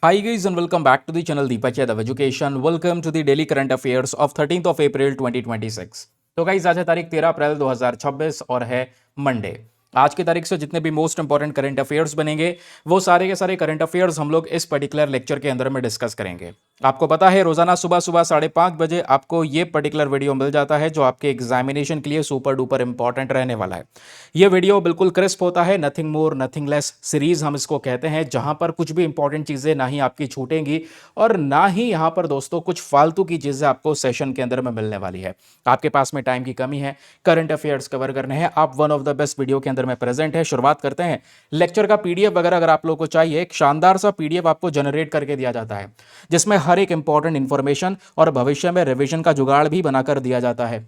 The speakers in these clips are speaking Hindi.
Hi guys and welcome back to the channel Deepak Yadav Education. Welcome to the daily current affairs of 13th of April 2026. तो गाइज आज है तारीख 13 अप्रैल 2026 और है मंडे। आज की तारीख से जितने भी मोस्ट इंपॉर्टेंट करंट अफेयर्स बनेंगे वो सारे के सारे करंट अफेयर्स हम लोग इस पर्टिकुलर लेक्चर के अंदर में डिस्कस करेंगे। आपको पता है रोजाना सुबह सुबह 5:30 बजे आपको ये पर्टिकुलर वीडियो मिल जाता है जो आपके एग्जामिनेशन के लिए सुपर डुपर इंपॉर्टेंट रहने वाला है। ये वीडियो बिल्कुल क्रिस्प होता है, nothing more nothing less series हम इसको कहते हैं, जहां पर कुछ भी इंपॉर्टेंट चीजें ना ही आपकी छूटेंगी और ना ही यहां पर दोस्तों कुछ फालतू की चीजें आपको सेशन के अंदर में मिलने वाली है। आपके पास में टाइम की कमी है, करंट अफेयर्स कवर करने हैं, आप one of the best video के अंदर में प्रेजेंट है। शुरुआत करते हैं। लेक्चर का पीडीएफ वगैरह अगर आप लोग को चाहिए, एक शानदार सा पीडीएफ आपको जनरेट करके दिया जाता है जिसमें हर एक इंपॉर्टेंट इंफॉर्मेशन और भविष्य में रिवीजन का जुगाड़ भी बनाकर दिया जाता है।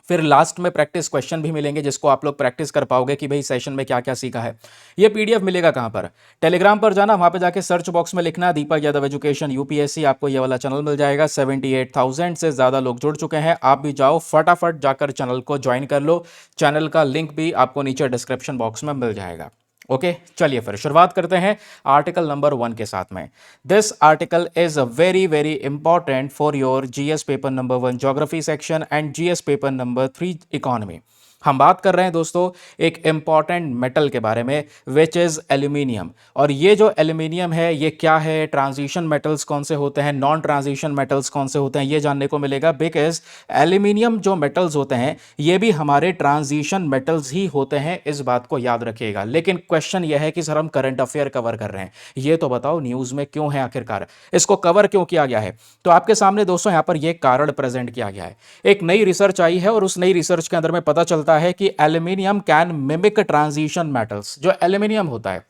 फिर लास्ट में प्रैक्टिस क्वेश्चन भी मिलेंगे जिसको आप लोग प्रैक्टिस कर पाओगे कि भाई सेशन में क्या क्या सीखा है। ये पीडीएफ मिलेगा कहां पर? टेलीग्राम पर जाना, वहां पे जाके सर्च बॉक्स में लिखना दीपक यादव एजुकेशन यूपीएससी, आपको ये वाला चैनल मिल जाएगा। 78,000 से ज्यादा लोग जुड़ चुके हैं। आप भी जाओ फटाफट जाकर चैनल को ज्वाइन कर लो। चैनल का लिंक भी आपको नीचे डिस्क्रिप्शन बॉक्स में मिल जाएगा। ओके चलिए फिर शुरुआत करते हैं आर्टिकल नंबर 1 के साथ में। This article is very very important for your GS paper number 1 geography section and GS paper number 3 economy. हम बात कर रहे हैं दोस्तों एक इंपॉर्टेंट मेटल के बारे में विच इज एल्यूमिनियम। और ये जो एल्यूमिनियम है ये क्या है, ट्रांजिशन मेटल्स कौन से होते हैं, नॉन ट्रांजिशन मेटल्स कौन से होते हैं, ये जानने को मिलेगा। बिकॉज एल्यूमिनियम जो मेटल्स होते हैं ये भी हमारे ट्रांजिशन मेटल्स ही होते हैं, इस बात को याद रखिएगा। लेकिन क्वेश्चन यह है कि सर हम करंट अफेयर कवर कर रहे हैं, ये तो बताओ न्यूज में क्यों है, आखिरकार इसको कवर क्यों किया गया है। तो आपके सामने दोस्तों यहां पर यह कारण प्रेजेंट किया गया है। एक नई रिसर्च आई है और उस नई रिसर्च के अंदर में पता चलता है कि aluminium can mimic transition metals. जो एल्यूमिनियम होता है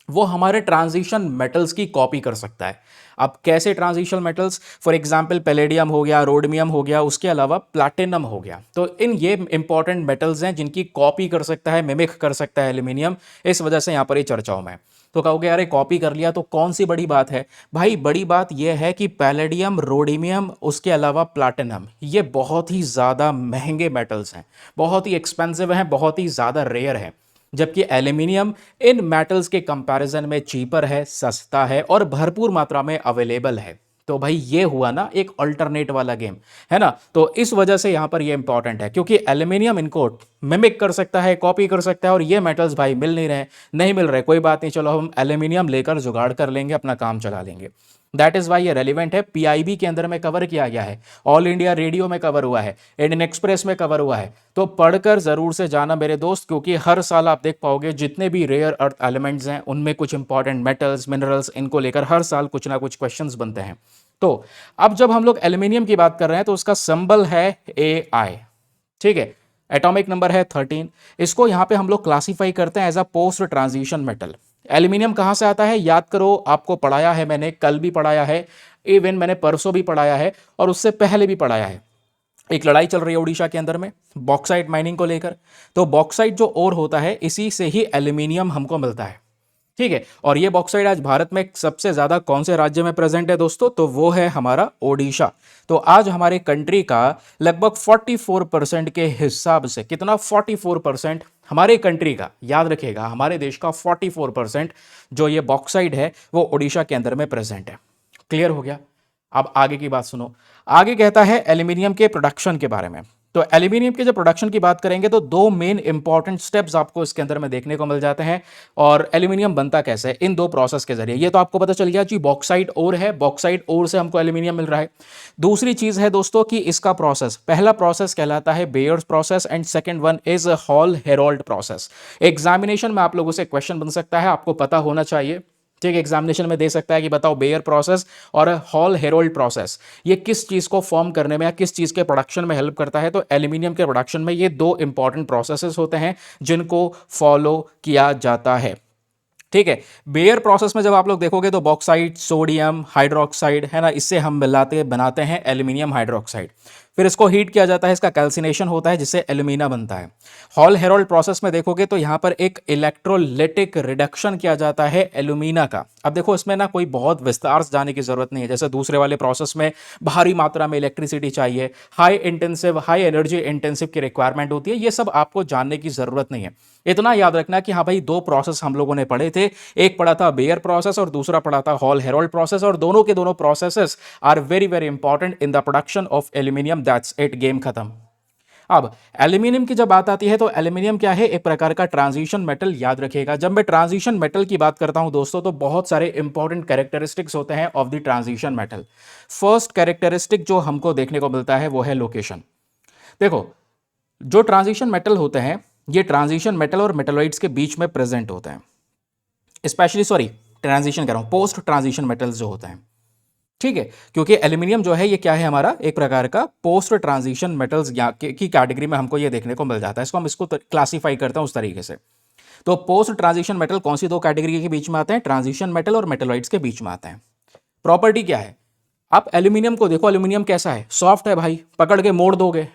वो हमारे ट्रांजिशन मेटल्स की कॉपी कर सकता है। अब कैसे transition metals? For example palladium हो गया, रोडमियम हो गया, उसके अलावा प्लैटिनम हो गया। तो इन ये इंपॉर्टेंट मेटल्स हैं जिनकी कॉपी कर सकता है, मिमिक कर सकता है एल्यूमिनियम। इस वजह से यहां पर ये चर्चाओं में। तो कहोगे अरे कॉपी कर लिया तो कौन सी बड़ी बात है? भाई बड़ी बात यह है कि पैलेडियम, रोडियम, उसके अलावा प्लैटिनम, ये बहुत ही ज़्यादा महंगे मेटल्स हैं, बहुत ही एक्सपेंसिव हैं, बहुत ही ज़्यादा रेयर है। जबकि एल्यूमिनियम इन मेटल्स के कंपैरिजन में चीपर है, सस्ता है और भरपूर मात्रा में अवेलेबल है। तो भाई ये हुआ ना एक अल्टरनेट वाला गेम, है ना। तो इस वजह से यहां पर ये इंपॉर्टेंट है क्योंकि एल्यूमिनियम इनको मिमिक कर सकता है, कॉपी कर सकता है, और ये मेटल्स भाई मिल नहीं रहे, नहीं मिल रहे, कोई बात नहीं, चलो हम एल्यूमिनियम लेकर जुगाड़ कर लेंगे, अपना काम चला लेंगे। दैट इज वाई ये रेलिवेंट है। पीआईबी के अंदर में कवर किया गया है, ऑल इंडिया रेडियो में कवर हुआ है, इंडियन एक्सप्रेस में कवर हुआ है। तो पढ़कर जरूर से जाना मेरे दोस्त, क्योंकि हर साल आप देख पाओगे जितने भी रेयर अर्थ एलिमेंट्स हैं उनमें कुछ इंपॉर्टेंट मेटल्स, मिनरल्स, इनको लेकर हर साल कुछ ना कुछ क्वेश्चंस बनते हैं। तो अब जब हम लोग एल्यूमिनियम की बात कर रहे हैं तो उसका सिंबल है AI। ठीक है, एटॉमिक नंबर है 13। इसको यहां पे हम लोग क्लासिफाई करते हैं as a post transition metal. Aluminium कहां से आता है याद करो, आपको पढ़ाया है मैंने, कल भी पढ़ाया है, इवन मैंने परसों भी पढ़ाया है और उससे पहले भी पढ़ाया है। एक लड़ाई चल रही है उड़ीसा के अंदर में बॉक्साइट माइनिंग को लेकर। तो बॉक्साइट जो ओर होता है इसी से ही एल्यूमिनियम हमको मिलता है। ठीक है, और ये बॉक्साइट आज भारत में सबसे ज्यादा कौन से राज्य में प्रेजेंट है दोस्तों? तो वो है हमारा ओडिशा। तो आज हमारे कंट्री का लगभग 44% के हिसाब से, कितना? 44% हमारे कंट्री का, याद रखिएगा हमारे देश का 44% जो ये बॉक्साइट है वो ओडिशा के अंदर में प्रेजेंट है। क्लियर हो गया? अब आगे की बात सुनो। आगे कहता है एल्यूमिनियम के प्रोडक्शन के बारे में। तो एल्यूमिनियम के जब प्रोडक्शन की बात करेंगे तो दो मेन इंपॉर्टेंट स्टेप्स आपको इसके अंदर में देखने को मिल जाते हैं। और एल्यूमिनियम बनता कैसे है? इन दो प्रोसेस के जरिए। ये तो आपको पता चल गया जी, बॉक्साइट ओर है, बॉक्साइट ओर से हमको एल्यूमिनियम मिल रहा है। दूसरी चीज है दोस्तों कि इसका प्रोसेस, पहला प्रोसेस कहलाता है bears process and second one is hall Harold process. Examination में आप लोगों से क्वेश्चन बन सकता है, आपको पता होना चाहिए। ठीक है, एग्जामिनेशन में दे सकता है कि बताओ बेयर प्रोसेस और हॉल हेरोल्ड प्रोसेस ये किस चीज को फॉर्म करने में या किस चीज के प्रोडक्शन में हेल्प करता है। तो एल्यूमिनियम के प्रोडक्शन में ये दो इंपॉर्टेंट प्रोसेसेस होते हैं जिनको फॉलो किया जाता है। ठीक है, बेयर प्रोसेस में जब आप लोग देखोगे तो बॉक्साइट, सोडियम हाइड्रोक्साइड, है ना, इससे हम मिलाते बनाते हैं एल्यूमिनियम हाइड्रोक्साइड। फिर इसको हीट किया जाता है, इसका कैल्सिनेशन होता है जिससे एल्यूमिना बनता है। हॉल हेरोल्ड प्रोसेस में देखोगे तो यहाँ पर एक इलेक्ट्रोलिटिक रिडक्शन किया जाता है एल्यूमिना का। अब देखो इसमें ना कोई बहुत विस्तार से जाने की जरूरत नहीं है, जैसे दूसरे वाले प्रोसेस में भारी मात्रा में इलेक्ट्रिसिटी चाहिए, हाई एनर्जी इंटेंसिव की रिक्वायरमेंट होती है, ये सब आपको जानने की जरूरत नहीं है। इतना याद रखना कि हाँ भाई, दो प्रोसेस हम लोगों ने पढ़े थे, एक पढ़ा था बेयर प्रोसेस और दूसरा पढ़ा था हॉल हेरोल्ड प्रोसेस, और दोनों के दोनों processes are very very important in the production of aluminium. That's it, game खत्म। अब एल्यूमिनियम की जब बात आती है तो एल्यूमिनियम क्या है, एक प्रकार का ट्रांजिशन मेटल। याद रखिएगा, जब मैं ट्रांजिशन मेटल की बात करता हूं दोस्तों, तो बहुत सारे इंपॉर्टेंट कैरेक्टरिस्टिक्स होते हैं of the transition metal. First characteristic जो हमको देखने को मिलता है वो है लोकेशन। देखो, जो ट्रांजिशन मेटल होते हैं, ये ट्रांजिशन मेटल और मेटलॉइड्स के बीच में प्रेजेंट होते हैं, स्पेशली ट्रांजिशन कह रहा हूं, पोस्ट ट्रांजिशन मेटल्स जो होते हैं, ठीक है, क्योंकि एल्यूमिनियम जो है ये क्या है, हमारा एक प्रकार का पोस्ट ट्रांजिशन मेटल्स की कैटेगरी में हमको ये देखने को मिल जाता है। इसको हम इसको क्लासीफाई करते हैं उस तरीके से। तो पोस्ट ट्रांजिशन मेटल कौन सी दो कैटेगरी के बीच में आते हैं, ट्रांजिशन मेटल और मेटलॉइड्स के बीच में आते हैं। प्रॉपर्टी क्या है, आप एल्यूमिनियम को देखो, एल्यूमिनियम कैसा है, सॉफ्ट है भाई, पकड़ के मोड़ दोगे,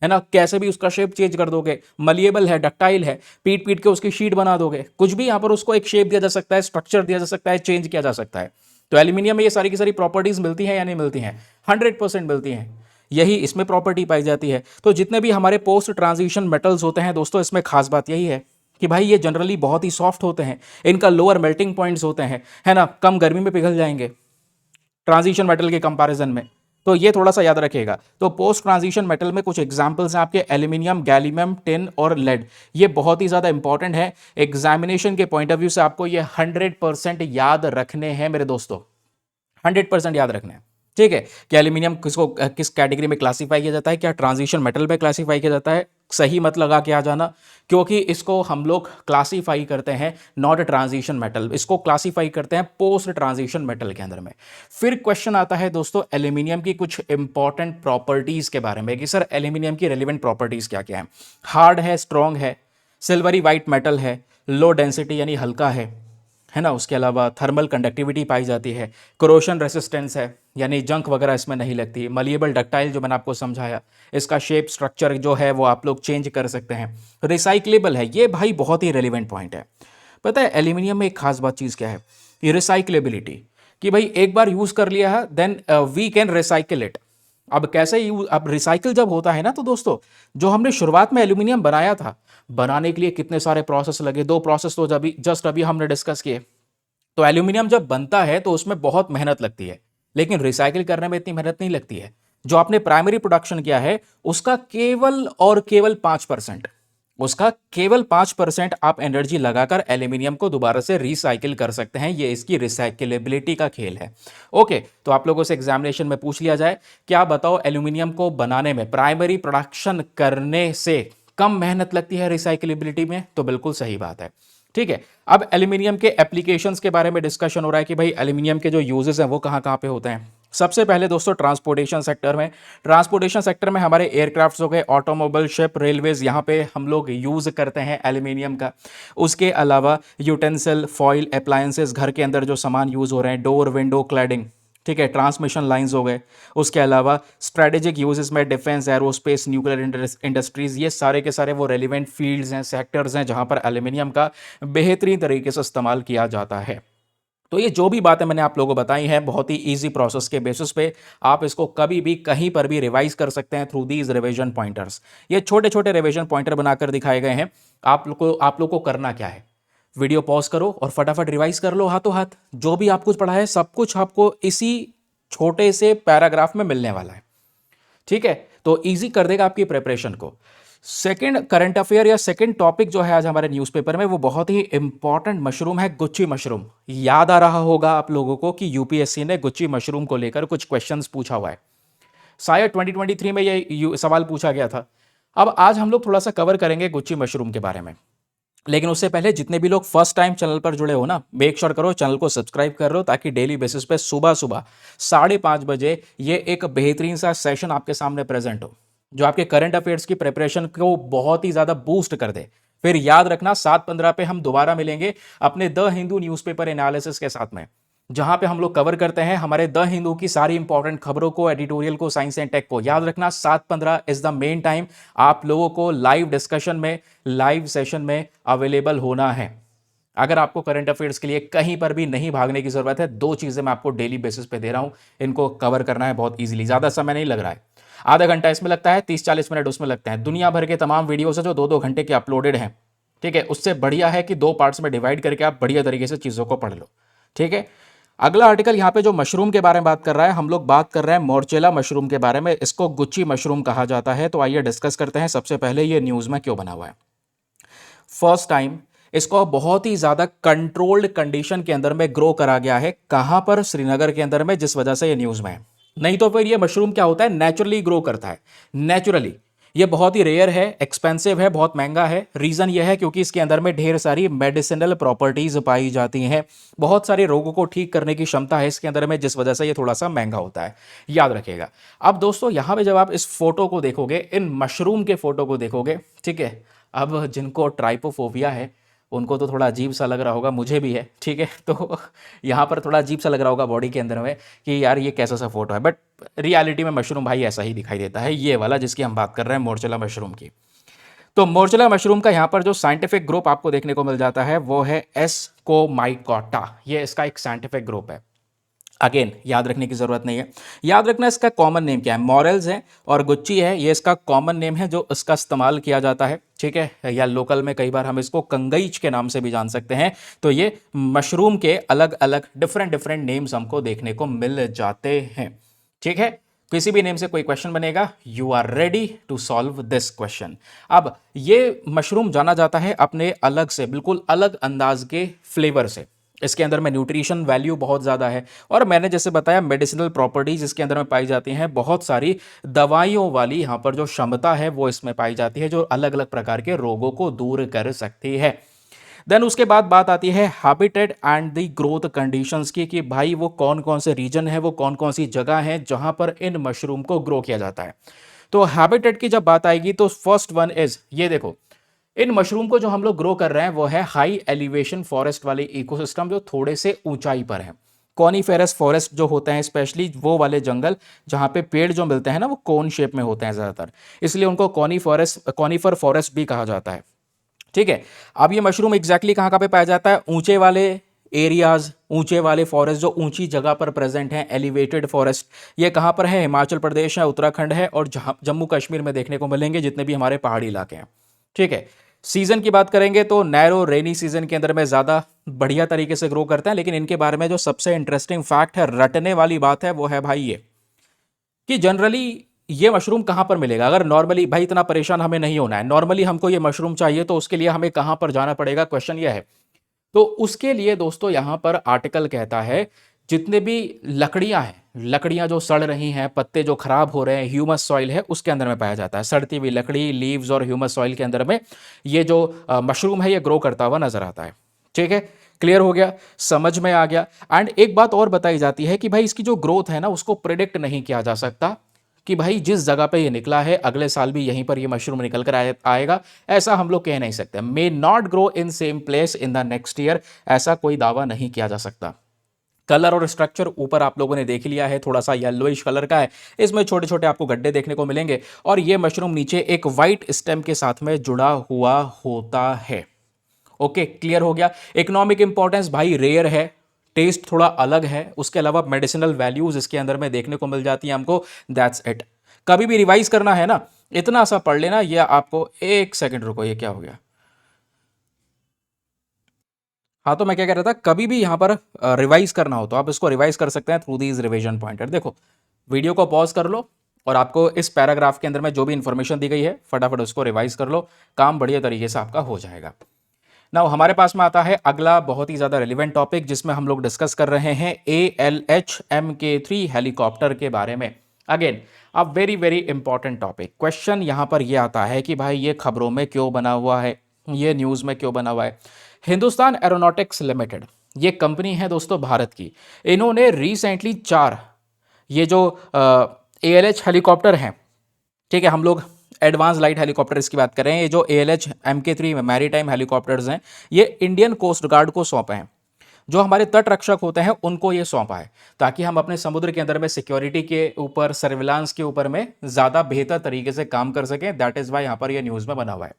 है ना, कैसे भी उसका शेप चेंज कर दोगे, मलिएबल है, डक्टाइल है, पीट पीट के उसकी शीट बना दोगे, कुछ भी यहां पर उसको एक शेप दिया जा सकता है, स्ट्रक्चर दिया जा सकता है, चेंज किया जा सकता है। तो एल्यूमिनियम में ये सारी की सारी प्रॉपर्टीज मिलती हैं या नहीं मिलती हैं, 100% मिलती हैं, यही इसमें प्रॉपर्टी पाई जाती है। तो जितने भी हमारे पोस्ट ट्रांजिशन मेटल्स होते हैं दोस्तों, इसमें खास बात यही है कि भाई ये जनरली बहुत ही सॉफ्ट होते हैं, इनका लोअर मेल्टिंग पॉइंट्स होते हैं, है ना, कम गर्मी में पिघल जाएंगे ट्रांजिशन मेटल के कंपैरिजन में। तो ये थोड़ा सा याद रखिएगा। तो पोस्ट ट्रांजिशन मेटल में कुछ एग्जांपल्स हैं आपके, एल्यूमिनियम, गैलियम, टिन और लेड। ये बहुत ही ज़्यादा इंपॉर्टेंट है एग्जामिनेशन के पॉइंट ऑफ व्यू से, आपको ये 100% याद रखने हैं मेरे दोस्तों, 100% याद रखना है, ठीक है। कि एल्यूमिनियम किस कैटेगरी में क्लासीफाई किया जाता है, क्या ट्रांजिशन मेटल में क्लासीफाई किया जाता है, सही मत लगा के आ जाना, क्योंकि इसको हम लोग क्लासीफाई करते हैं नॉट ट्रांजिशन मेटल, इसको क्लासीफाई करते हैं पोस्ट ट्रांजिशन मेटल के अंदर में। फिर क्वेश्चन आता है दोस्तों एल्यूमिनियम की कुछ इंपॉर्टेंट प्रॉपर्टीज के बारे में कि सर एल्यूमिनियम की रेलिवेंट प्रॉपर्टीज क्या क्या है। हार्ड है, स्ट्रॉन्ग है, सिल्वरी वाइट मेटल है, लो डेंसिटी यानी हल्का है ना, उसके अलावा थर्मल कंडक्टिविटी पाई जाती है, क्रोशन रेसिस्टेंस है यानी जंक वगैरह इसमें नहीं लगती, मलिएबल डक्टाइल जो मैंने आपको समझाया, इसका शेप स्ट्रक्चर जो है वो आप लोग चेंज कर सकते हैं, रिसाइक्लेबल है। ये भाई बहुत ही रेलिवेंट पॉइंट है। पता है एल्यूमिनियम में एक खास बात चीज़ क्या है, ये रिसाइक्लेबिलिटी, कि भाई एक बार यूज़ कर लिया है then we can recycle it. अब कैसे यूज, अब रिसाइकिल जब होता है ना तो दोस्तों, जो हमने शुरुआत में एल्यूमिनियम बनाया था, बनाने के लिए कितने सारे प्रोसेस लगे, दो प्रोसेस तो जस्ट अभी हमने डिस्कस किए। तो एल्यूमिनियम जब बनता है तो उसमें बहुत मेहनत लगती है, लेकिन रिसाइकिल करने में इतनी मेहनत नहीं लगती है। जो आपने प्राइमरी प्रोडक्शन किया है उसका केवल और केवल 5%, उसका केवल 5% आप एनर्जी लगाकर एल्यूमिनियम को दोबारा से रिसाइकिल कर सकते हैं। ये इसकी रिसाइकिलेबिलिटी का खेल है। ओके, तो आप लोगों से एग्जामिनेशन में पूछ लिया जाए, क्या बताओ एल्यूमिनियम को बनाने में, प्राइमरी प्रोडक्शन करने से कम मेहनत लगती है रिसाइकिलेबिलिटी में, तो बिल्कुल सही बात है, ठीक है। अब एल्यूमिनियम के एप्लीकेशंस के बारे में डिस्कशन हो रहा है कि भाई एल्यूमिनियम के जो यूजेस हैं वो कहाँ कहाँ पे होते हैं। सबसे पहले दोस्तों ट्रांसपोर्टेशन सेक्टर में, ट्रांसपोर्टेशन सेक्टर में हमारे एयरक्राफ्ट्स हो गए, ऑटोमोबाइल, शिप, रेलवेज, यहाँ पे हम लोग यूज़ करते हैं एल्यूमिनियम का। उसके अलावा यूटेंसिल, फॉइल, अप्लायंसेस, घर के अंदर जो सामान यूज़ हो रहे हैं, डोर, विंडो, क्लैडिंग, ठीक है, ट्रांसमिशन लाइंस हो गए। उसके अलावा स्ट्रेटेजिक यूजेस में डिफेंस, एरोस्पेस, न्यूक्लियर इंडस्ट्रीज, ये सारे के सारे वो रेलिवेंट फील्ड्स हैं, सेक्टर्स हैं जहां पर एल्यूमिनियम का बेहतरीन तरीके से इस्तेमाल किया जाता है। तो ये जो भी बातें मैंने आप लोगों को बताई हैं, बहुत ही इजी प्रोसेस के बेसिस पे आप इसको कभी भी कहीं पर भी रिवाइज कर सकते हैं थ्रू दीज रिवीजन पॉइंटर्स। ये छोटे छोटे रिवीजन पॉइंटर बनाकर दिखाए गए हैं। आप लोग को करना क्या है, वीडियो पॉज करो और फटाफट रिवाइज कर लो हाथों हाथ। जो भी आप कुछ पढ़ा है सब कुछ आपको इसी छोटे से पैराग्राफ में मिलने वाला है, ठीक है। तो इजी कर देगा आपकी प्रिपरेशन को। सेकंड करंट अफेयर या सेकंड टॉपिक जो है आज हमारे न्यूज़पेपर में, वो बहुत ही इंपॉर्टेंट मशरूम है, गुच्ची मशरूम। याद आ रहा होगा आप लोगों को कि यूपीएससी ने गुच्ची मशरूम को लेकर कुछ क्वेश्चंस पूछा हुआ है, शायद 2023 में ये सवाल पूछा गया था। अब आज हम लोग थोड़ा सा कवर करेंगे गुच्ची मशरूम के बारे में, लेकिन उससे पहले जितने भी लोग फर्स्ट टाइम चैनल पर जुड़े हो ना, मेक श्योर करो चैनल को सब्सक्राइब कर लो, ताकि डेली बेसिस पे सुबह सुबह 5:30 बजे ये एक बेहतरीन सा सेशन आपके सामने प्रेजेंट हो, जो आपके करंट अफेयर्स की प्रिपरेशन को बहुत ही ज़्यादा बूस्ट कर दे। फिर याद रखना 7:15 पे हम दोबारा मिलेंगे अपने द हिंदू न्यूज़पेपर एनालिसिस के साथ में। जहां पे हम लोग कवर करते हैं हमारे द हिंदू की सारी इंपॉर्टेंट खबरों को, एडिटोरियल को, साइंस एंड टेक को। याद रखना 7:15 इज द मेन टाइम। आप लोगों को लाइव डिस्कशन में, लाइव सेशन में अवेलेबल होना है। अगर आपको करंट अफेयर्स के लिए कहीं पर भी नहीं भागने की जरूरत है, दो चीजें मैं आपको डेली बेसिस पे दे रहा हूं, इनको कवर करना है बहुत इजीली। ज्यादा समय नहीं लग रहा है, आधा घंटा इसमें लगता है, 30-40 मिनट उसमें लगते हैं। दुनिया भर के तमाम वीडियोस है जो 2-2 घंटे के अपलोडेड हैं, ठीक है। उससे बढ़िया है कि 2 पार्ट्स में डिवाइड करके आप बढ़िया तरीके से चीजों को पढ़ लो, ठीक है। अगला आर्टिकल यहाँ पे जो मशरूम के बारे में बात कर रहा है, हम लोग बात कर रहे हैं मोर्चेला मशरूम के बारे में। इसको गुच्ची मशरूम कहा जाता है। तो आइए डिस्कस करते हैं। सबसे पहले ये न्यूज में क्यों बना हुआ है। फर्स्ट टाइम इसको बहुत ही ज्यादा कंट्रोल्ड कंडीशन के अंदर में ग्रो करा गया है। कहां पर? श्रीनगर के अंदर में, जिस वजह से ये न्यूज में है। नहीं तो फिर ये मशरूम क्या होता है, नेचुरली ग्रो करता है, नेचुरली। ये बहुत ही रेयर है, एक्सपेंसिव है, बहुत महंगा है। रीजन ये है क्योंकि इसके अंदर में ढेर सारी मेडिसिनल प्रॉपर्टीज पाई जाती हैं, बहुत सारे रोगों को ठीक करने की क्षमता है इसके अंदर में, जिस वजह से ये थोड़ा सा महंगा होता है, याद रखिएगा। अब दोस्तों यहां पे जब आप इस फोटो को देखोगे, इन मशरूम के फोटो को देखोगे, ठीक है। अब जिनको ट्राइपोफोबिया है उनको तो थोड़ा अजीब सा लग रहा होगा, मुझे भी है, ठीक है। तो यहाँ पर थोड़ा अजीब सा लग रहा होगा बॉडी के अंदर में कि यार ये कैसा सा फोटो है, बट रियलिटी में मशरूम भाई ऐसा ही दिखाई देता है, ये वाला जिसकी हम बात कर रहे हैं, मोर्चेला मशरूम की। तो मोर्चेला मशरूम का यहाँ पर जो साइंटिफिक ग्रुप आपको देखने को मिल जाता है वो है एस्कोमाइकोटा। ये इसका एक साइंटिफिक ग्रुप है। अगेन याद रखने की जरूरत नहीं है, याद रखना इसका कॉमन नेम क्या है। मॉरेल्स है और गुच्ची है, ये इसका कॉमन नेम है जो इसका इस्तेमाल किया जाता है, ठीक है। या लोकल में कई बार हम इसको कंगईच के नाम से भी जान सकते हैं। तो ये मशरूम के अलग अलग डिफरेंट डिफरेंट नेम्स हमको देखने को मिल जाते हैं, ठीक है। किसी भी नेम से कोई क्वेश्चन बनेगा, you are ready to solve this question. अब ये मशरूम जाना जाता है अपने अलग से, बिल्कुल अलग अंदाज के फ्लेवर से। इसके अंदर में न्यूट्रिशन वैल्यू बहुत ज़्यादा है, और मैंने जैसे बताया मेडिसिनल प्रॉपर्टीज इसके अंदर में पाई जाती हैं। बहुत सारी दवाइयों वाली यहाँ पर जो क्षमता है वो इसमें पाई जाती है, जो अलग अलग प्रकार के रोगों को दूर कर सकती है। देन उसके बाद बात आती है habitat and the growth conditions की, कि भाई वो कौन कौन से रीजन है, वो कौन कौन सी जगह है जहां पर इन मशरूम को ग्रो किया जाता है। तो हैबिटेट की जब बात आएगी तो फर्स्ट वन इज, ये देखो, इन मशरूम को जो हम लोग ग्रो कर रहे हैं वो है हाई एलिवेशन फॉरेस्ट वाले इकोसिस्टम, जो थोड़े से ऊंचाई पर है। कॉनीफेरस फॉरेस्ट जो होते हैं, स्पेशली वो वाले जंगल जहां पे पेड़ जो मिलते हैं ना वो कोन शेप में होते हैं ज्यादातर, इसलिए उनको कॉनीफर फॉरेस्ट भी कहा जाता है, ठीक है। अब ये मशरूम एग्जैक्टली कहाँ कहाँ पे पाया जाता है? ऊंचे वाले एरियाज, ऊंचे वाले फॉरेस्ट जो ऊंची जगह पर प्रेजेंट हैं, एलिवेटेड फॉरेस्ट। ये कहाँ पर है? हिमाचल प्रदेश है, उत्तराखंड है, और जम्मू कश्मीर में देखने को मिलेंगे, जितने भी हमारे पहाड़ी इलाके हैं, ठीक है। सीजन की बात करेंगे तो नैरो रेनी सीजन के अंदर में ज्यादा बढ़िया तरीके से ग्रो करते हैं। लेकिन इनके बारे में जो सबसे इंटरेस्टिंग फैक्ट है, रटने वाली बात है, वो है भाई ये कि जनरली ये मशरूम कहां पर मिलेगा। अगर नॉर्मली, भाई इतना परेशान हमें नहीं होना है, नॉर्मली हमको ये मशरूम चाहिए तो उसके लिए हमें कहां पर जाना पड़ेगा, क्वेश्चन ये है। तो उसके लिए दोस्तों यहां पर आर्टिकल कहता है जितने भी लकड़ियां हैं, लकड़ियां जो सड़ रही हैं, पत्ते जो खराब हो रहे हैं, ह्यूमस सॉइल है उसके अंदर में पाया जाता है। सड़ती हुई लकड़ी, लीव्स और ह्यूमस सॉइल के अंदर में ये जो मशरूम है ये ग्रो करता हुआ नजर आता है, ठीक है। क्लियर हो गया, समझ में आ गया। एंड एक बात और बताई जाती है कि भाई इसकी जो ग्रोथ है ना उसको प्रिडिक्ट नहीं किया जा सकता, कि भाई जिस जगह पे ये निकला है अगले साल भी यहीं पर ये मशरूम निकल कर आएगा, ऐसा हम लोग कह नहीं सकते। May not grow in same place in the next year, ऐसा कोई दावा नहीं किया जा सकता। कलर और स्ट्रक्चर ऊपर आप लोगों ने देख लिया है, थोड़ा सा येलोइश कलर का है, इसमें छोटे छोटे आपको गड्ढे देखने को मिलेंगे, और ये मशरूम नीचे एक वाइट स्टेम के साथ में जुड़ा हुआ होता है। ओके, क्लियर हो गया। इकोनॉमिक इंपॉर्टेंस भाई रेयर है, टेस्ट थोड़ा अलग है, उसके अलावा मेडिसिनल वैल्यूज इसके अंदर में देखने को मिल जाती है हमको। That's it. कभी भी रिवाइज करना है ना, इतना सा पढ़ लेना। ये आपको, एक सेकंड रुको, ये क्या हो गया? हाँ, तो मैं क्या कह रहा था, कभी भी यहां पर रिवाइज करना हो तो आप इसको रिवाइज कर सकते हैं थ्रू दीज रिवीजन पॉइंटर। देखो, वीडियो को पॉज कर लो और आपको इस पैराग्राफ के अंदर में जो भी इंफॉर्मेशन दी गई है फटाफट उसको रिवाइज कर लो, काम बढ़िया तरीके से आपका हो जाएगा। नाउ हमारे पास में आता है अगला बहुत ही ज्यादा रिलेवेंट टॉपिक, जिसमें हम लोग डिस्कस कर रहे हैं ALH MK3 हेलीकॉप्टर के बारे में। Again a very very important topic. Question यहां पर यह आता है कि भाई ये खबरों में क्यों बना हुआ है, ये न्यूज में क्यों बना हुआ है। हिंदुस्तान एरोनॉटिक्स लिमिटेड, ये कंपनी है दोस्तों भारत की, इन्होंने रिसेंटली 4 ये जो ALH हेलीकॉप्टर हैं, ठीक है, हम लोग एडवांस लाइट हेलीकॉप्टर्स की बात कर रहे हैं, ये जो ALH MK3 मैरीटाइम हेलीकॉप्टर्स हैं, ये इंडियन कोस्ट गार्ड को सौंपे हैं। जो हमारे तट रक्षक होते हैं उनको ये सौंपा है, ताकि हम अपने समुद्र के अंदर में सिक्योरिटी के ऊपर, सर्विलांस के ऊपर में ज़्यादा बेहतर तरीके से काम कर सकें। दैट इज़ वाई यहाँ पर ये न्यूज़ में बना हुआ है।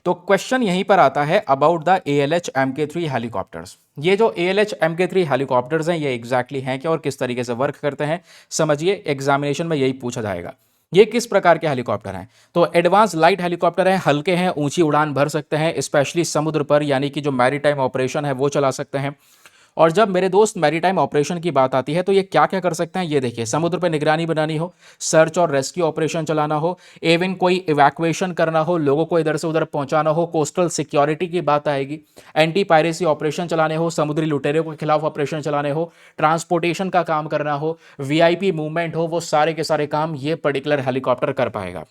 तो क्वेश्चन यहीं पर आता है about the ALH MK3 helicopters. ये जो ALH MK3 हेलीकॉप्टर्स हैं ये एग्जैक्टली हैं क्या और किस तरीके से वर्क करते हैं, समझिए, एग्जामिनेशन में यही पूछा जाएगा। ये किस प्रकार के हेलीकॉप्टर हैं? तो एडवांस लाइट हेलीकॉप्टर हैं, हल्के हैं, ऊंची उड़ान भर सकते हैं, स्पेशली समुद्र पर, यानी कि जो मैरीटाइम ऑपरेशन है वो चला सकते हैं। और जब मेरे दोस्त मैरीटाइम ऑपरेशन की बात आती है तो ये क्या क्या कर सकते हैं, ये देखिए, समुद्र पर निगरानी बनानी हो, सर्च और रेस्क्यू ऑपरेशन चलाना हो, इवन कोई इवैक्यूएशन करना हो, लोगों को इधर से उधर पहुंचाना हो, कोस्टल सिक्योरिटी की बात आएगी, एंटी पायरेसी ऑपरेशन चलाने हो, समुद्री लुटेरों के खिलाफ ऑपरेशन चलाने हो, ट्रांसपोर्टेशन का काम करना हो, VIP मूवमेंट हो, वो सारे के सारे काम ये पर्टिकुलर हेलीकॉप्टर कर पाएगा।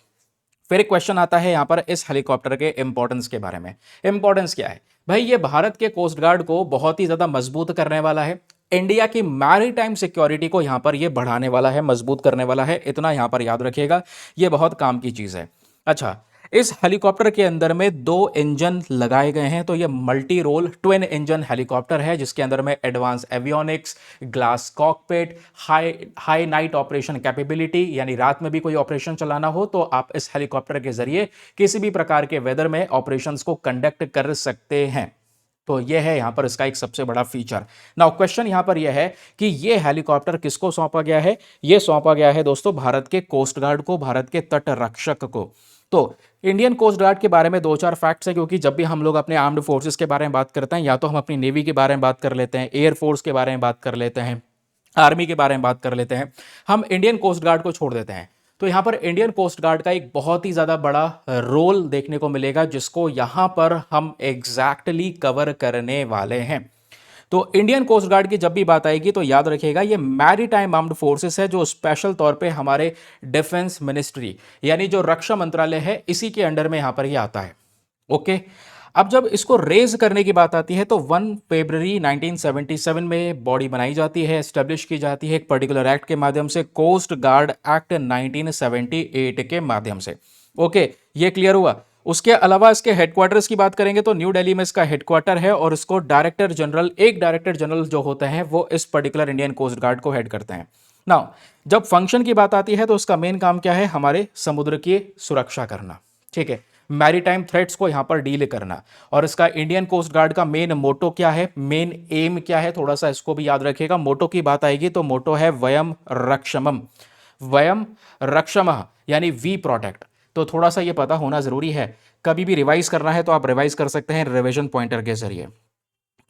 फिर एक क्वेश्चन आता है यहां पर इस हेलीकॉप्टर के इंपॉर्टेंस के बारे में। इंपॉर्टेंस क्या है भाई? ये भारत के कोस्ट गार्ड को बहुत ही ज्यादा मजबूत करने वाला है, इंडिया की मैरीटाइम सिक्योरिटी को यहां पर ये बढ़ाने वाला है, मजबूत करने वाला है, इतना यहां पर याद रखिएगा, ये बहुत काम की चीज है। अच्छा, इस हेलीकॉप्टर के अंदर में 2 इंजन लगाए गए हैं, तो ये multi role twin engine helicopter है, जिसके अंदर में advance avionics, glass cockpit, high night operation capability, यानी रात में भी कोई ऑपरेशन चलाना हो तो आप इस हेलीकॉप्टर के जरिए किसी भी प्रकार के वेदर में ऑपरेशंस को कंडक्ट कर सकते हैं। तो यह है यहां पर इसका एक सबसे बड़ा फीचर। नाउ क्वेश्चन यहां पर यह है कि यह हेलीकॉप्टर किसको सौंपा गया है? यह सौंपा गया है दोस्तों भारत के कोस्ट गार्ड को, भारत के तट रक्षक को। तो इंडियन कोस्ट गार्ड के बारे में 2-4 फैक्ट्स हैं, क्योंकि जब भी हम लोग अपने आर्म्ड फोर्सेस के बारे में बात करते हैं, या तो हम अपनी नेवी के बारे में बात कर लेते हैं, एयरफोर्स के बारे में बात कर लेते हैं, आर्मी के बारे में बात कर लेते हैं, हम इंडियन कोस्ट गार्ड को छोड़ देते हैं। तो यहां पर इंडियन कोस्ट गार्ड का एक बहुत ही ज्यादा बड़ा रोल देखने को मिलेगा, जिसको यहां पर हम एग्जैक्टली कवर करने वाले हैं। तो इंडियन कोस्ट गार्ड की जब भी बात आएगी तो याद रखिएगा, ये मैरीटाइम आर्म्ड फोर्सेस है, जो स्पेशल तौर पे हमारे डिफेंस मिनिस्ट्री, यानी जो रक्षा मंत्रालय है, इसी के अंडर में यहां पर ये आता है। ओके, अब जब इसको रेज करने की बात आती है तो 1 फरवरी 1977 में बॉडी बनाई जाती है, एस्टेब्लिश की जाती है एक पर्टिकुलर एक्ट के माध्यम से, कोस्ट गार्ड एक्ट 1978 के माध्यम से। ओके, ये क्लियर हुआ। उसके अलावा इसके हेडक्वार्टर्स की बात करेंगे तो न्यू दिल्ली में इसका हेडक्वार्टर है, और इसको डायरेक्टर जनरल, एक डायरेक्टर जनरल जो होते हैं वो इस पर्टिकुलर इंडियन कोस्ट गार्ड को हेड करते हैं। नाउ जब फंक्शन की बात आती है तो उसका मेन काम क्या है? हमारे समुद्र की सुरक्षा करना, ठीक है, मैरीटाइम थ्रेट्स को यहां पर डील करना। और इसका इंडियन कोस्ट गार्ड का मेन मोटो क्या है, मेन एम क्या है, थोड़ा सा इसको भी याद रखिएगा। मोटो की बात आएगी तो मोटो है वयम रक्षमम, वयम रक्षमः, यानी वी प्रोटेक्ट। तो थोड़ा सा ये पता होना जरूरी है, कभी भी रिवाइज करना है तो आप रिवाइज कर सकते हैं रिवीजन पॉइंटर के जरिए,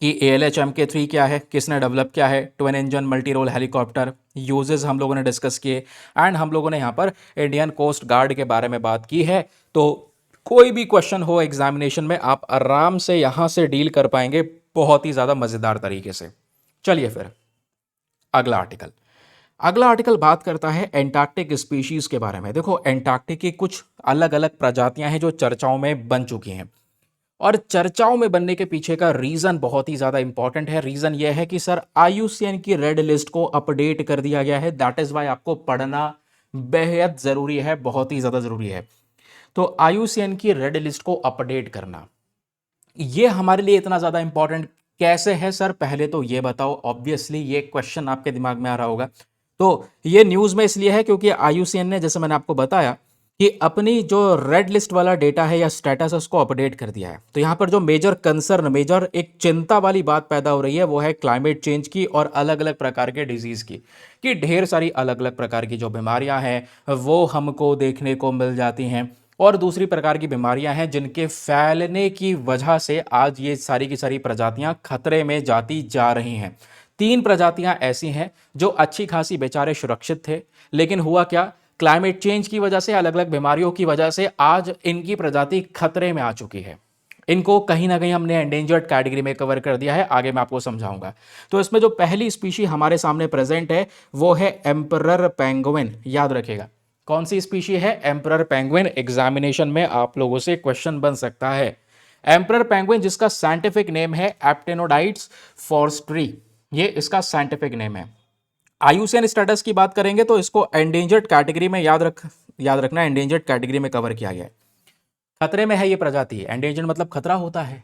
कि ALH MK3 क्या है, किसने डेवलप किया है, twin engine multi role helicopter, uses हम लोगों ने डिस्कस किए, एंड हम लोगों ने यहाँ पर इंडियन कोस्ट गार्ड के बारे में बात की है। तो कोई भी क्वेश्चन हो एग्जामिनेशन में आप आराम से यहाँ से डील कर पाएंगे, बहुत ही ज़्यादा मज़ेदार तरीके से। चलिए फिर अगला आर्टिकल। अगला आर्टिकल बात करता है एंटार्क्टिक स्पीशीज के बारे में। देखो, एंटार्क्टिक की कुछ अलग अलग प्रजातियां हैं जो चर्चाओं में बन चुकी हैं, और चर्चाओं में बनने के पीछे का रीजन बहुत ही ज्यादा इंपॉर्टेंट है। रीजन यह है कि सर IUCN की रेड लिस्ट को अपडेट कर दिया गया है। दैट इज वाई आपको पढ़ना बेहद जरूरी है, बहुत ही ज्यादा जरूरी है। तो IUCN की रेड लिस्ट को अपडेट करना, यह हमारे लिए इतना ज्यादा इंपॉर्टेंट कैसे है सर? पहले तो यह बताओ। ऑब्वियसली ये क्वेश्चन आपके दिमाग में आ रहा होगा। तो ये न्यूज में इसलिए है क्योंकि IUCN ने, जैसे मैंने आपको बताया, कि अपनी जो रेड लिस्ट वाला डेटा है या स्टेटस है उसको अपडेट कर दिया है। तो यहां पर जो मेजर कंसर्न, मेजर एक चिंता वाली बात पैदा हो रही है वो है क्लाइमेट चेंज की और अलग अलग प्रकार के डिजीज की, कि ढेर सारी अलग अलग प्रकार की जो बीमारियां हैं वो हमको देखने को मिल जाती हैं, और दूसरी प्रकार की बीमारियां हैं जिनके फैलने की वजह से आज ये सारी की सारी प्रजातियां खतरे में जाती जा रही हैं। 3 प्रजातियां ऐसी हैं जो अच्छी खासी बेचारे सुरक्षित थे, लेकिन हुआ क्या, क्लाइमेट चेंज की वजह से, अलग अलग बीमारियों की वजह से आज इनकी प्रजाति खतरे में आ चुकी है। इनको कहीं ना कहीं हमने एंडेंजर्ड कैटेगरी में कवर कर दिया है, आगे मैं आपको समझाऊंगा। तो इसमें जो पहली स्पीशी हमारे सामने प्रेजेंट है वो है एम्परर पेंगुइन। याद रखिएगा, कौन सी स्पीशी है? Emperor penguin. एग्जामिनेशन में आप लोगों से क्वेश्चन बन सकता है। एम्परर पेंगुइन, जिसका साइंटिफिक नेम है एप्टेनोडाइट्स फॉर्स्ट्री, ये इसका साइंटिफिक नेम है। IUCN स्टेटस की बात करेंगे तो इसको एंडेंजर्ड कैटेगरी में याद रखना, एंडेंजर्ड कैटेगरी में कवर किया गया है। खतरे में है ये प्रजाति। एंडेंजर्ड मतलब खतरा होता है।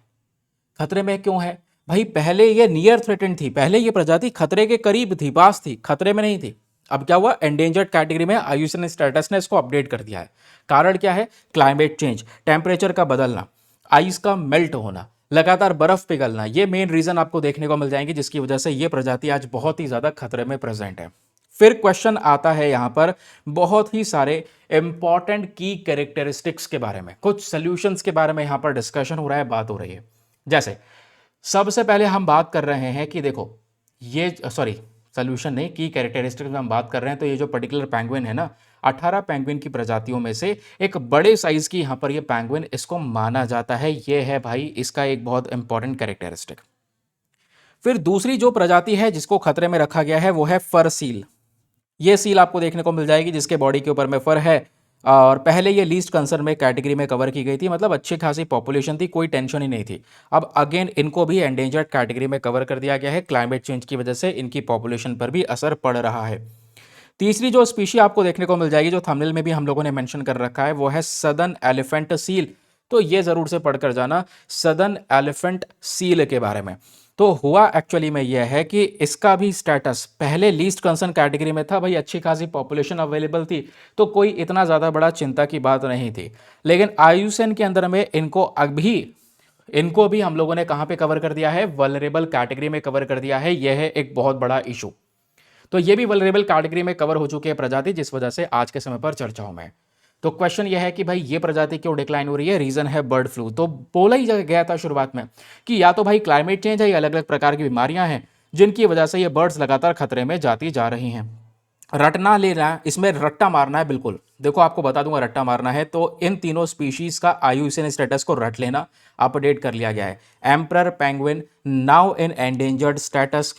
खतरे में क्यों है? भाई पहले ये नियर थ्रेटेंड थी, पहले ये प्रजाति खतरे के करीब थी, पास थी, खतरे में नहीं थी। अब क्या हुआ, एंडेंजर्ड कैटेगरी में आईयूसीएन स्टेटस ने इसको अपडेट कर दिया है। कारण क्या है, क्लाइमेट चेंज, टेम्परेचर का बदलना, आइस का मेल्ट होना, लगातार बर्फ पिघलना, ये मेन रीजन आपको देखने को मिल जाएंगे जिसकी वजह से ये प्रजाति आज बहुत ही ज्यादा खतरे में प्रेजेंट है। फिर क्वेश्चन आता है यहां पर बहुत ही सारे इंपॉर्टेंट की कैरेक्टरिस्टिक्स के बारे में, कुछ सोल्यूशंस के बारे में यहां पर डिस्कशन हो रहा है, बात हो रही है। जैसे सबसे पहले हम बात कर रहे हैं कि देखो ये सॉरी सोल्यूशन नहीं, की कैरेक्टरिस्टिक्स में हम बात कर रहे हैं, तो ये जो पर्टिकुलर पेंगुइन है ना, 18 पेंगुइन की प्रजातियों में से एक बड़े साइज की यहां पर ये पेंगुइन इसको माना जाता है। ये है भाई इसका एक बहुत इंपॉर्टेंट कैरेक्टरिस्टिक। फिर दूसरी जो प्रजाति है जिसको खतरे में रखा गया है वो है फर सील। ये सील आपको देखने को मिल जाएगी जिसके बॉडी के ऊपर में फर है, और पहले ये लीस्ट कंसर्न में कैटेगरी में कवर की गई थी, मतलब अच्छी खासी पॉपुलेशन थी, कोई टेंशन ही नहीं थी। अब अगेन इनको भी एंडेंजर्ड कैटेगरी में कवर कर दिया गया है, क्लाइमेट चेंज की वजह से इनकी पॉपुलेशन पर भी असर पड़ रहा है। तीसरी जो स्पीशी आपको देखने को मिल जाएगी, जो थंबनेल में भी हम लोगों ने मेंशन कर रखा है, वो है सदर्न एलिफेंट सील। तो ये जरूर से पढ़कर जाना सदर्न एलिफेंट सील के बारे में। तो हुआ एक्चुअली में यह है कि इसका भी स्टेटस पहले लीस्ट कंसर्न कैटेगरी में था, भाई अच्छी खासी पॉपुलेशन अवेलेबल थी, तो कोई इतना ज़्यादा बड़ा चिंता की बात नहीं थी। लेकिन आईयूसीएन के अंदर में इनको भी हम लोगों ने कहाँ पे कवर कर दिया है, वल्नरेबल कैटेगरी में कवर कर दिया है। यह है एक बहुत बड़ा इशू। तो ये भी वल्नरेबल कैटेगरी में कवर हो चुकी है प्रजाति, जिस वजह से आज के समय पर चर्चाओं में है। तो क्वेश्चन यह है कि भाई ये प्रजाति क्यों डिक्लाइन हो रही है, रीजन है बर्ड फ्लू। तो बोला ही गया था शुरुआत में कि या तो भाई क्लाइमेट चेंज है या अलग अलग प्रकार की बीमारियां हैं जिनकी वजह से ये बर्ड्स लगातार खतरे में जाती जा रही हैं। रटना लेना, इसमें रट्टा मारना है बिल्कुल। देखो आपको बता दूंगा रट्टा मारना है तो इन तीनों स्पीशीज का आईयूसीएन स्टेटस को रट लेना, अपडेट कर लिया गया है। Emperor penguin now in endangered status,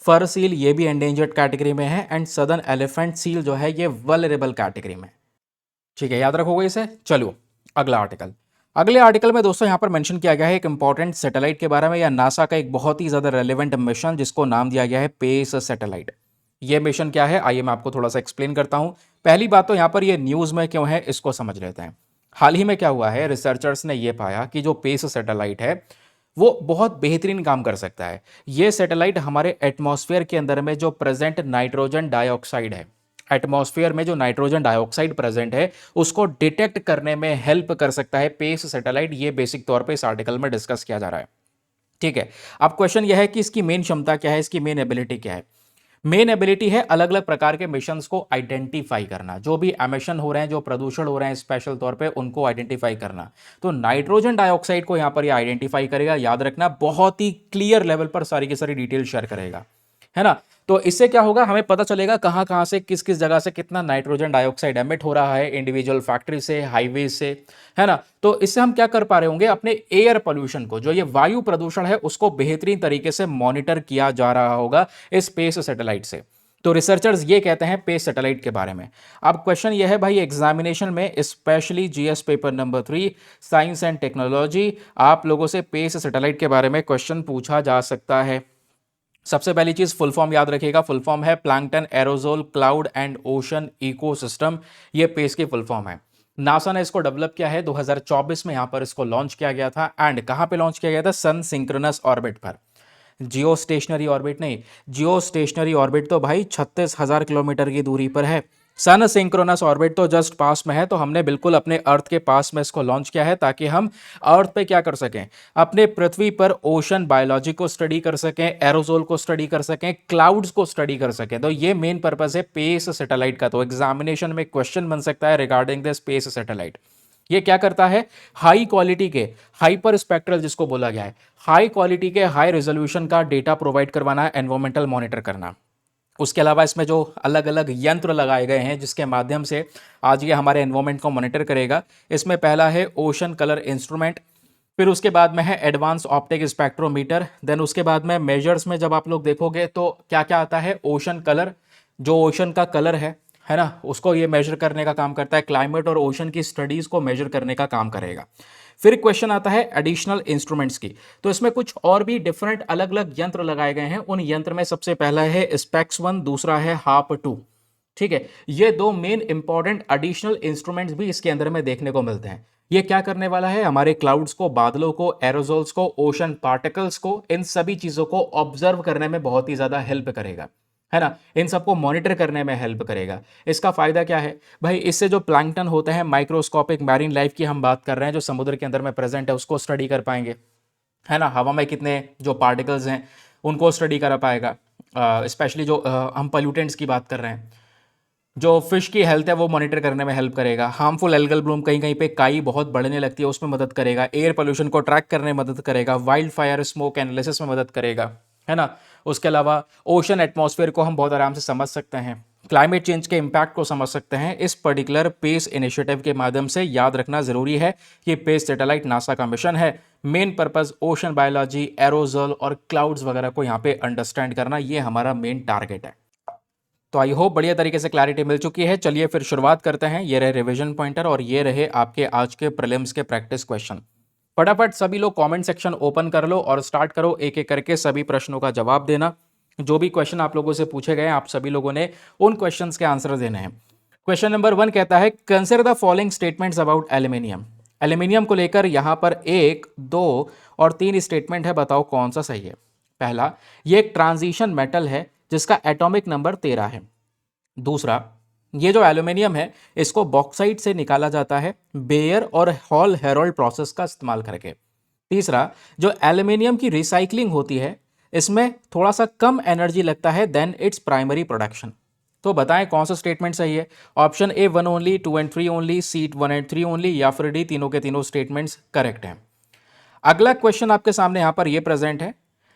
fur seal ये भी एंडेंजर्ड कैटेगरी में है, एंड सदर्न एलिफेंट सील जो है ये वल्नरेबल कैटेगरी में। ठीक है, याद रखोगे इसे। चलो अगला आर्टिकल। अगले आर्टिकल में दोस्तों यहां पर मेंशन किया गया है एक इंपॉर्टेंट सैटेलाइट के बारे में, या नासा का एक बहुत ही ज्यादा रेलेवेंट मिशन जिसको नाम दिया गया है पेस सैटेलाइट। ये मिशन क्या है, आइए मैं आपको थोड़ा सा एक्सप्लेन करता हूं। पहली बात तो यहां पर ये न्यूज में क्यों है इसको समझ लेते हैं। हाल ही में क्या हुआ है, रिसर्चर्स ने यह पाया कि जो पेस सैटेलाइट है वो बहुत बेहतरीन काम कर सकता है। ये सैटेलाइट हमारे एटमॉस्फेयर के अंदर में जो प्रेजेंट नाइट्रोजन डाइऑक्साइड है, एटमॉस्फेयर में जो नाइट्रोजन डाइऑक्साइड प्रेजेंट है उसको डिटेक्ट करने में हेल्प कर सकता है पेस सैटेलाइट। ये बेसिक तौर पे इस आर्टिकल में डिस्कस किया जा रहा है। ठीक है, अब क्वेश्चन यह है कि इसकी मेन क्षमता क्या है, इसकी मेन एबिलिटी क्या है। मेन एबिलिटी है अलग अलग प्रकार के मिशंस को आइडेंटिफाई करना, जो भी एमिशन हो रहे हैं, जो प्रदूषण हो रहे हैं स्पेशल तौर पे उनको आइडेंटिफाई करना। तो नाइट्रोजन डाइऑक्साइड को यहां पर ये आइडेंटिफाई करेगा, याद रखना बहुत ही क्लियर लेवल पर सारी की सारी डिटेल शेयर करेगा, है ना। तो इससे क्या होगा, हमें पता चलेगा कहां कहां से किस किस जगह से कितना नाइट्रोजन डाइऑक्साइड एमिट हो रहा है, इंडिविजुअल फैक्ट्री से, हाईवे से, है ना। तो इससे हम क्या कर पा रहे होंगे, अपने एयर पोल्यूशन को, जो ये वायु प्रदूषण है उसको बेहतरीन तरीके से मॉनिटर किया जा रहा होगा इस स्पेस सैटेलाइट से। तो रिसर्चर्स ये कहते हैं पेस सैटेलाइट के बारे में। अब क्वेश्चन ये है भाई, एग्जामिनेशन में specially GS paper number 3 science and technology, आप लोगों से पेस सैटेलाइट के बारे में क्वेश्चन पूछा जा सकता है। सबसे पहली चीज फुल फॉर्म याद रखिएगा, फुल फॉर्म है plankton aerosol cloud and ocean ecosystem. ये पेस की फुल फॉर्म है। नासा ने इसको डेवलप किया है 2024 में, यहां पर इसको लॉन्च किया गया था। एंड कहां पे लॉन्च किया गया था, सन सिंक्रोनस ऑर्बिट पर। जियो स्टेशनरी ऑर्बिट नहीं, जियो स्टेशनरी ऑर्बिट तो भाई 36,000 किलोमीटर की दूरी पर है। सन सिंक्रोनस ऑर्बिट तो जस्ट पास में है। तो हमने बिल्कुल अपने अर्थ के पास में इसको लॉन्च किया है ताकि हम अर्थ पे क्या कर सकें, अपने पृथ्वी पर ओशन बायोलॉजी को स्टडी कर सकें, एरोजोल को स्टडी कर सकें, क्लाउड्स को स्टडी कर सकें। तो ये मेन पर्पस है पेस सैटेलाइट का। तो एग्जामिनेशन में क्वेश्चन बन सकता है रिगार्डिंग द स्पेस सैटेलाइट। ये क्या करता है, हाई क्वालिटी के, हाइपर स्पेक्ट्रल जिसको बोला गया है, हाई क्वालिटी के हाई रेजोल्यूशन का डेटा प्रोवाइड करवाना, एनवायरमेंटल मॉनिटर करना। उसके अलावा इसमें जो अलग अलग यंत्र लगाए गए हैं जिसके माध्यम से आज ये हमारे एनवायरमेंट को मॉनिटर करेगा, इसमें पहला है ओशन कलर इंस्ट्रूमेंट, फिर उसके बाद में है एडवांस ऑप्टिक स्पेक्ट्रोमीटर, देन उसके बाद में मेजर्स में जब आप लोग देखोगे तो क्या क्या आता है, ओशन कलर, जो ओशन का कलर है ना, उसको ये मेजर करने का काम करता है, क्लाइमेट और ओशन की स्टडीज को मेजर करने का काम करेगा। फिर क्वेश्चन आता है एडिशनल इंस्ट्रूमेंट्स की। तो इसमें कुछ और भी डिफरेंट अलग अलग यंत्र लगाए गए हैं। उन यंत्र में सबसे पहला है स्पेक्स 1, दूसरा है हाप 2। ठीक है, ये दो मेन इंपॉर्टेंट एडिशनल इंस्ट्रूमेंट्स भी इसके अंदर में देखने को मिलते हैं। ये क्या करने वाला है, हमारे क्लाउड्स को, बादलों को, एरोजोल्स को, ओशन पार्टिकल्स को, इन सभी चीजों को ऑब्जर्व करने में बहुत ही ज्यादा हेल्प करेगा, है ना। इन सबको मॉनिटर करने में हेल्प करेगा। इसका फायदा क्या है भाई, इससे जो प्लैंकटन होते हैं, माइक्रोस्कोपिक मैरीन लाइफ की हम बात कर रहे हैं, जो समुद्र के अंदर में प्रेजेंट है, उसको स्टडी कर पाएंगे, है ना। हवा में कितने जो पार्टिकल्स हैं उनको स्टडी कर पाएगा। स्पेशली जो हम पोल्यूटेंट्स की बात कर रहे हैं, जो फिश की हेल्थ है वो मॉनिटर करने में हेल्प करेगा। हार्मफुल एल्गल ब्लूम, कहीं कहीं पे काई बहुत बढ़ने लगती है, उसमें मदद करेगा। एयर पोल्यूशन को ट्रैक करने में मदद करेगा। वाइल्ड फायर स्मोक एनालिसिस में मदद करेगा, है ना। उसके अलावा ओशन एटमॉस्फेयर को हम बहुत आराम से समझ सकते हैं, क्लाइमेट चेंज के इम्पैक्ट को समझ सकते हैं इस पर्टिकुलर पेस इनिशिएटिव के माध्यम से। याद रखना जरूरी है कि पेस सैटेलाइट नासा का मिशन है। Main purpose ocean biology, aerogel और क्लाउड्स वगैरह को यहाँ पे अंडरस्टैंड करना, ये हमारा मेन टारगेट है। तो आई होप बढ़िया तरीके से क्लैरिटी मिल चुकी है। चलिए फिर शुरुआत करते हैं। ये रहे रिवीजन पॉइंटर और ये रहे आपके आज के प्रीलिम्स के प्रैक्टिस क्वेश्चन। फटाफट सभी लोग कमेंट सेक्शन ओपन कर लो और स्टार्ट करो एक एक करके सभी प्रश्नों का जवाब देना। जो भी क्वेश्चन आप लोगों से पूछे गए, आप सभी लोगों ने उन क्वेश्चंस के आंसर देने हैं। क्वेश्चन नंबर 1 कहता है, consider the following statements about aluminium. Aluminium को लेकर यहां पर 1, 2 और 3 स्टेटमेंट है, बताओ कौन सा सही है। पहला, ये एक ट्रांजिशन मेटल है जिसका एटॉमिक नंबर 13 है। दूसरा, ये जो एल्यूमिनियम है इसको बॉक्साइट से निकाला जाता है बेयर और हॉल हेरोल्ड प्रोसेस का इस्तेमाल करके। तीसरा, जो एल्यूमिनियम की रिसाइकलिंग होती है इसमें थोड़ा सा कम एनर्जी लगता है देन इट्स प्राइमरी प्रोडक्शन। तो बताएं कौन सा स्टेटमेंट सही है। Option A 1 only, 2 and 3 only, C 1 and 3 only, या फिर डी तीनों के तीनों स्टेटमेंट्स करेक्ट हैं। अगला क्वेश्चन आपके सामने यहां पर ये प्रेजेंट है।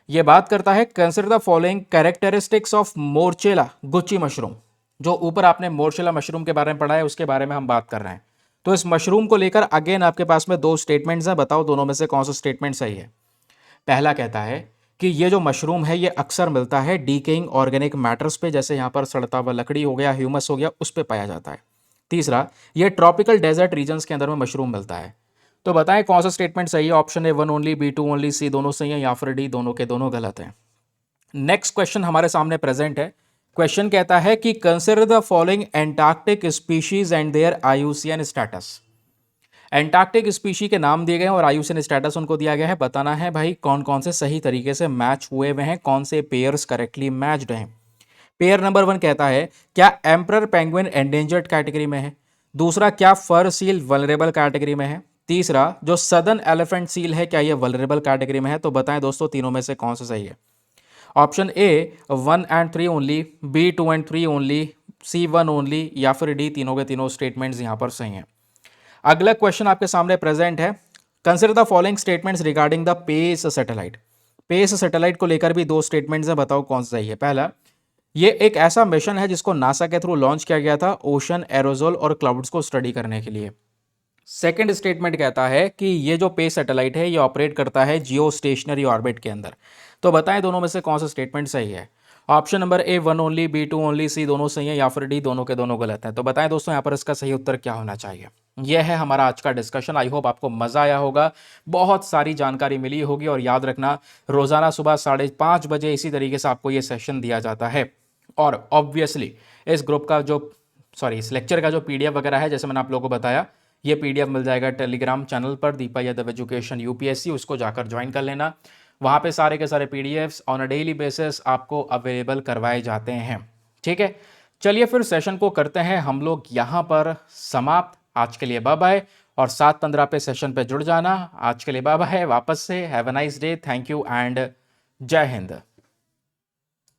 ये बात करता है, consider the following characteristics of Morchella gucchi mushroom. जो ऊपर आपने मोर्चेला मशरूम के बारे में पढ़ा है उसके बारे में हम बात कर रहे हैं। तो इस मशरूम को लेकर अगेन आपके पास में 2 स्टेटमेंट्स हैं, बताओ दोनों में से कौन सा स्टेटमेंट सही है। पहला कहता है कि ये जो मशरूम है ये अक्सर मिलता है डीकेइंग ऑर्गेनिक मैटर्स पे, जैसे यहाँ पर सड़ता हुआ लकड़ी हो गया, ह्यूमस हो गया, उस पे पाया जाता है। तीसरा, ये ट्रॉपिकल डेजर्ट रीजन्स के अंदर में मशरूम मिलता है। तो बताएं कौन सा स्टेटमेंट सही है। Option A 1 only, B 2 only, C दोनों सही है, या फिर डी दोनों के दोनों गलत हैं। नेक्स्ट क्वेश्चन हमारे सामने प्रेजेंट है। क्वेश्चन कहता है कि consider the following Antarctic species and their IUCN status. Antarctic species के नाम दिए गए हैं और आईयूसीएन स्टेटस उनको दिया गया है। बताना है भाई कौन कौन से सही तरीके से मैच हुए हुए हैं, कौन से पेयर्स करेक्टली मैच्ड हैं। पेयर नंबर 1 कहता है, क्या एम्परर पेंगुइन एंडेंजर्ड कैटेगरी में है। दूसरा, क्या फर सील वल्नरेबल कैटेगरी में है। तीसरा, जो सदर्न एलिफेंट सील है क्या ये वल्नरेबल कैटेगरी में है। तो बताएं दोस्तों तीनों में से कौन सा सही है। Option A 1 and 3 only, B 2 and 3 only, C 1 only, या फिर डी तीनों के तीनों स्टेटमेंट्स यहां पर सही हैं। अगला क्वेश्चन आपके सामने प्रेजेंट है, consider the following statements regarding the PACE satellite. PACE satellite को लेकर भी 2 स्टेटमेंट्स हैं, बताओ कौन सा सही है। पहला, ये एक ऐसा मिशन है जिसको नासा के थ्रू लॉन्च किया गया था ओशन, एरोजोल और क्लाउड्स को स्टडी करने के लिए। सेकंड स्टेटमेंट कहता है कि ये जो पेस सैटेलाइट है ये ऑपरेट करता है जियो स्टेशनरी ऑर्बिट के अंदर। तो बताएं दोनों में से कौन सा स्टेटमेंट सही है। Option number A 1 only, B 2 only, C दोनों सही है, या फिर डी दोनों के दोनों गलत हैं। तो बताएं दोस्तों यहाँ पर इसका सही उत्तर क्या होना चाहिए। यह है हमारा आज का डिस्कशन। आई होप आपको मजा आया होगा, बहुत सारी जानकारी मिली होगी। और याद रखना, रोजाना सुबह 5:30 बजे इसी तरीके से आपको ये सेशन दिया जाता है। और ऑब्वियसली इस ग्रुप का जो इस लेक्चर का जो पीडीएफ वगैरह है, जैसे मैंने आप लोगों को बताया, ये पीडीएफ मिल जाएगा टेलीग्राम चैनल पर, दीपा यादव एजुकेशन यूपीएससी। उसको जाकर ज्वाइन कर लेना। वहाँ पे सारे के सारे PDFs on a daily basis आपको अवेलेबल करवाए जाते हैं। ठीक है, चलिए फिर सेशन को करते हैं हम लोग यहाँ पर समाप्त। आज के लिए बाय बाय, और 7:15 पे सेशन पे जुड़ जाना। आज के लिए बाय बाय वापस से। Have a nice day, thank you and जय हिंद।